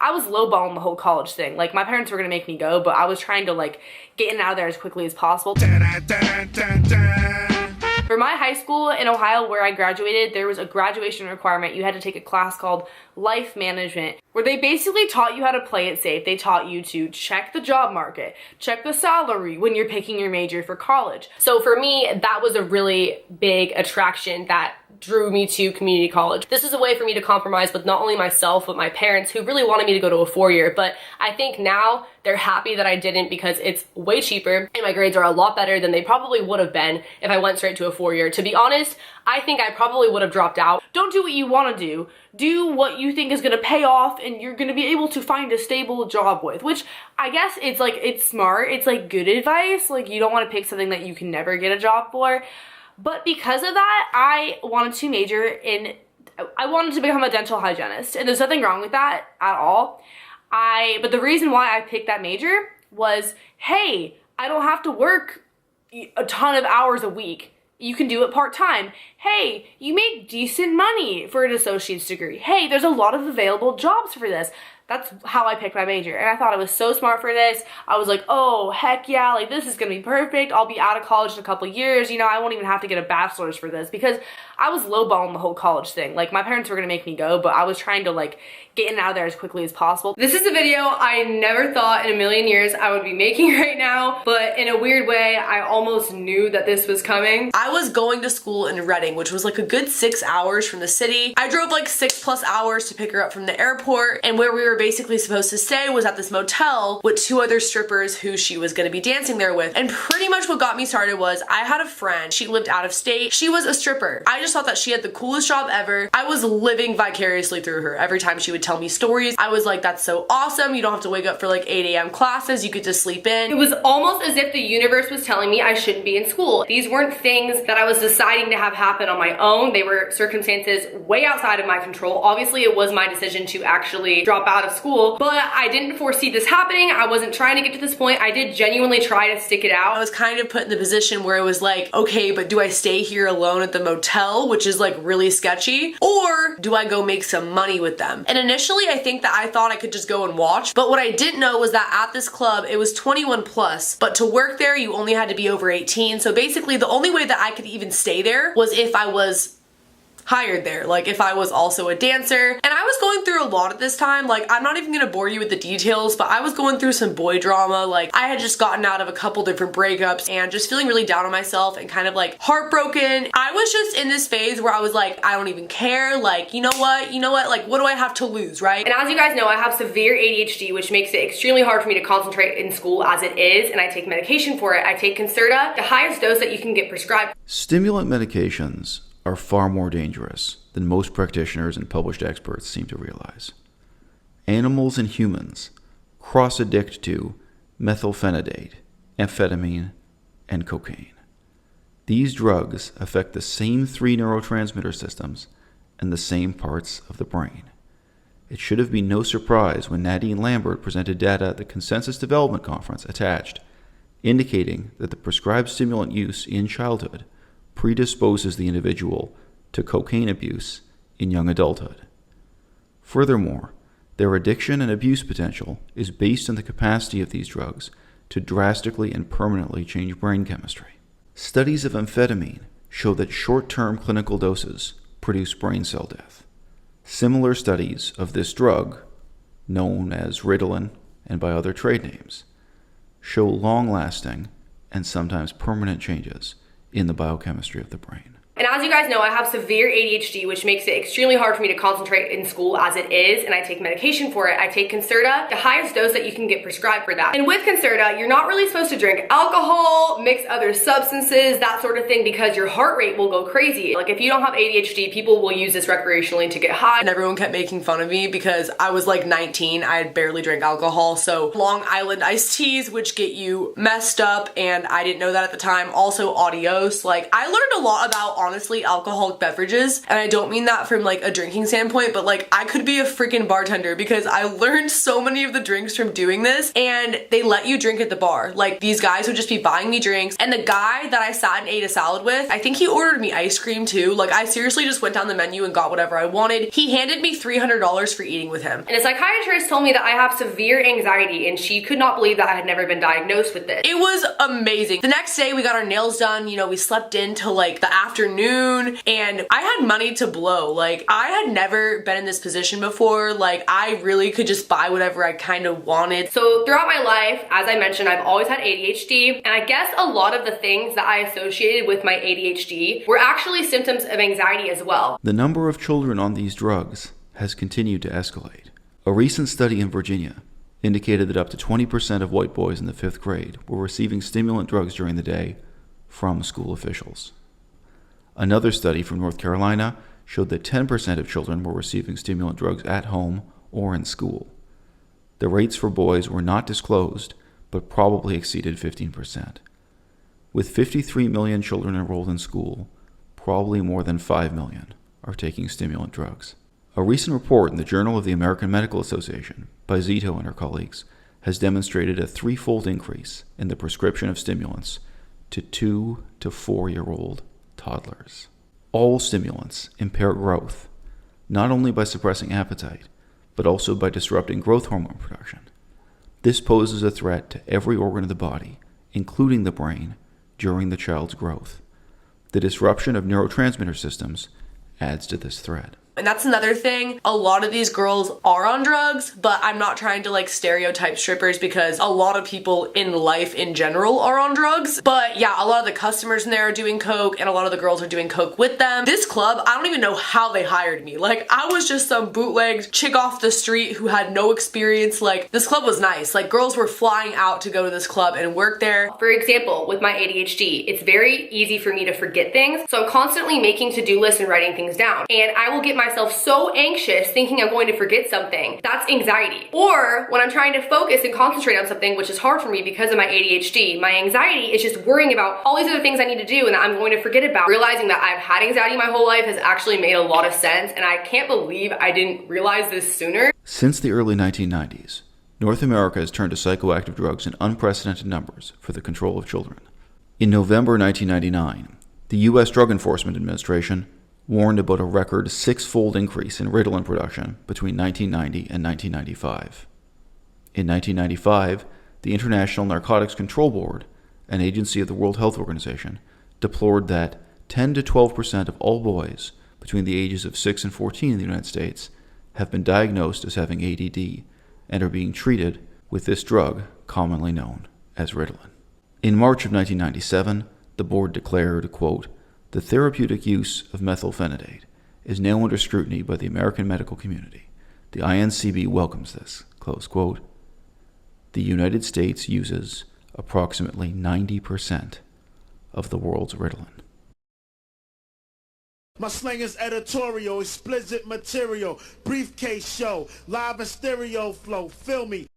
I was lowballing the whole college thing. Like, my parents were gonna make me go, but I was trying to like get in and out of there as quickly as possible. For my high school in Ohio where I graduated, there was a graduation requirement. You had to take a class called Life Management, where they basically taught you how to play it safe. They taught you to check the job market, check the salary when you're picking your major for college. So for me, that was a really big attraction that drew me to community college. This is a way for me to compromise with not only myself, but my parents who really wanted me to go to a 4-year. But I think now they're happy that I didn't because it's way cheaper and my grades are a lot better than they probably would have been if I went straight to a 4-year. To be honest, I think I probably would have dropped out. Don't do what you want to do. Do what you think is going to pay off and you're going to be able to find a stable job with, which I guess it's like, it's smart. It's like good advice. Like, you don't want to pick something that you can never get a job for. But because of that, I wanted to major in, I wanted to become a dental hygienist. And there's nothing wrong with that at all. But the reason why I picked that major was, hey, I don't have to work a ton of hours a week. You can do it part-time. Hey, you make decent money for an associate's degree. Hey, there's a lot of available jobs for this. That's how I picked my major. And I thought I was so smart for this. I was like, oh, heck yeah, like this is gonna be perfect. I'll be out of college in a couple years. You know, I won't even have to get a bachelor's for this because I was lowballing the whole college thing. Like, my parents were gonna make me go, but I was trying to like get in and out of there as quickly as possible. This is a video I never thought in a million years I would be making right now, but in a weird way, I almost knew that this was coming. I was going to school in Reading, which was like a good 6 hours from the city. I drove like 6+ hours to pick her up from the airport, and where we were basically supposed to stay was at this motel with 2 other strippers who she was gonna be dancing there with. And pretty much what got me started was I had a friend, she lived out of state, she was a stripper. I just thought that she had the coolest job ever. I was living vicariously through her. Every time she would tell me stories, I was like, that's so awesome. You don't have to wake up for like 8 a.m. classes, you could just sleep in. It was almost as if the universe was telling me I shouldn't be in school. These weren't things that I was deciding to have happen on my own. They were circumstances way outside of my control. Obviously, it was my decision to actually drop out of school, but I didn't foresee this happening. I wasn't trying to get to this point. I did genuinely try to stick it out. I was kind of put in the position where it was like, okay, but do I stay here alone at the motel, which is like really sketchy, or do I go make some money with them? And initially, I think that I thought I could just go and watch, but what I didn't know was that at this club, it was 21+, but to work there, you only had to be over 18. So basically, the only way that I could even stay there was if I was hired there, like if I was also a dancer. And I was going through a lot at this time. Like, I'm not even gonna bore you with the details, but I was going through some boy drama. Like, I had just gotten out of a couple different breakups and just feeling really down on myself and kind of like heartbroken. I was just in this phase where I was like, I don't even care. Like, you know what, like, what do I have to lose, right? And as you guys know, I have severe ADHD, which makes it extremely hard for me to concentrate in school as it is, and I take medication for it. I take Concerta, the highest dose that you can get prescribed. Stimulant medications are far more dangerous than most practitioners and published experts seem to realize. Animals and humans cross-addict to methylphenidate, amphetamine, and cocaine. These drugs affect the same 3 neurotransmitter systems and the same parts of the brain. It should have been no surprise when Nadine Lambert presented data at the Consensus Development Conference attached, indicating that the prescribed stimulant use in childhood predisposes the individual to cocaine abuse in young adulthood. Furthermore, their addiction and abuse potential is based on the capacity of these drugs to drastically and permanently change brain chemistry. Studies of amphetamine show that short-term clinical doses produce brain cell death. Similar studies of this drug, known as Ritalin and by other trade names, show long-lasting and sometimes permanent changes in the biochemistry of the brain. And as you guys know, I have severe ADHD, which makes it extremely hard for me to concentrate in school as it is, and I take medication for it. I take Concerta, the highest dose that you can get prescribed for that. And with Concerta, you're not really supposed to drink alcohol, mix other substances, that sort of thing, because your heart rate will go crazy. Like, if you don't have ADHD, people will use this recreationally to get high. And everyone kept making fun of me because I was like 19, I had barely drank alcohol, so Long Island iced teas, which get you messed up, and I didn't know that at the time. Also adios. Like, I learned a lot about honestly alcoholic beverages. And I don't mean that from like a drinking standpoint, but like I could be a freaking bartender because I learned so many of the drinks from doing this, and they let you drink at the bar. Like these guys would just be buying me drinks, and the guy that I sat and ate a salad with, I think he ordered me ice cream too. Like I seriously just went down the menu and got whatever I wanted. He handed me $300 for eating with him. And a psychiatrist told me that I have severe anxiety, and she could not believe that I had never been diagnosed with this. It was amazing. The next day we got our nails done, you know, we slept in till like the afternoon, and I had money to blow. Like I had never been in this position before. Like I really could just buy whatever I kind of wanted. So throughout my life, as I mentioned, I've always had ADHD, and I guess a lot of the things that I associated with my ADHD were actually symptoms of anxiety as well. The number of children on these drugs has continued to escalate. A recent study in Virginia indicated that up to 20% of white boys in the 5th grade were receiving stimulant drugs during the day from school officials. Another study from North Carolina showed that 10% of children were receiving stimulant drugs at home or in school. The rates for boys were not disclosed, but probably exceeded 15%. With 53 million children enrolled in school, probably more than 5 million are taking stimulant drugs. A recent report in the Journal of the American Medical Association by Zito and her colleagues has demonstrated a 3-fold increase in the prescription of stimulants to 2 to 4-year-old toddlers. All stimulants impair growth, not only by suppressing appetite, but also by disrupting growth hormone production. This poses a threat to every organ of the body, including the brain, during the child's growth. The disruption of neurotransmitter systems adds to this threat. And that's another thing. A lot of these girls are on drugs, but I'm not trying to like stereotype strippers because a lot of people in life in general are on drugs. But yeah, a lot of the customers in there are doing coke, and a lot of the girls are doing coke with them. This club, I don't even know how they hired me. Like I was just some bootlegged chick off the street who had no experience. Like this club was nice. Like girls were flying out to go to this club and work there. For example, with my ADHD, it's very easy for me to forget things. So I'm constantly making to-do lists and writing things down. And I will get myself so anxious thinking I'm going to forget something. That's anxiety. Or when I'm trying to focus and concentrate on something, which is hard for me because of my ADHD, my anxiety is just worrying about all these other things I need to do and that I'm going to forget about. Realizing that I've had anxiety my whole life has actually made a lot of sense, and I can't believe I didn't realize this sooner. Since the early 1990s, North America has turned to psychoactive drugs in unprecedented numbers for the control of children. In November 1999, the U.S. Drug Enforcement Administration warned about a record 6-fold increase in Ritalin production between 1990 and 1995. In 1995, the International Narcotics Control Board, an agency of the World Health Organization, deplored that 10 to 12% of all boys between the ages of 6 and 14 in the United States have been diagnosed as having ADD and are being treated with this drug commonly known as Ritalin. In March of 1997, the board declared, quote, "The therapeutic use of methylphenidate is now under scrutiny by the American medical community. The INCB welcomes this," close quote. The United States uses approximately 90% of the world's Ritalin. My slang is editorial, explicit material, briefcase show, live and stereo flow, feel me.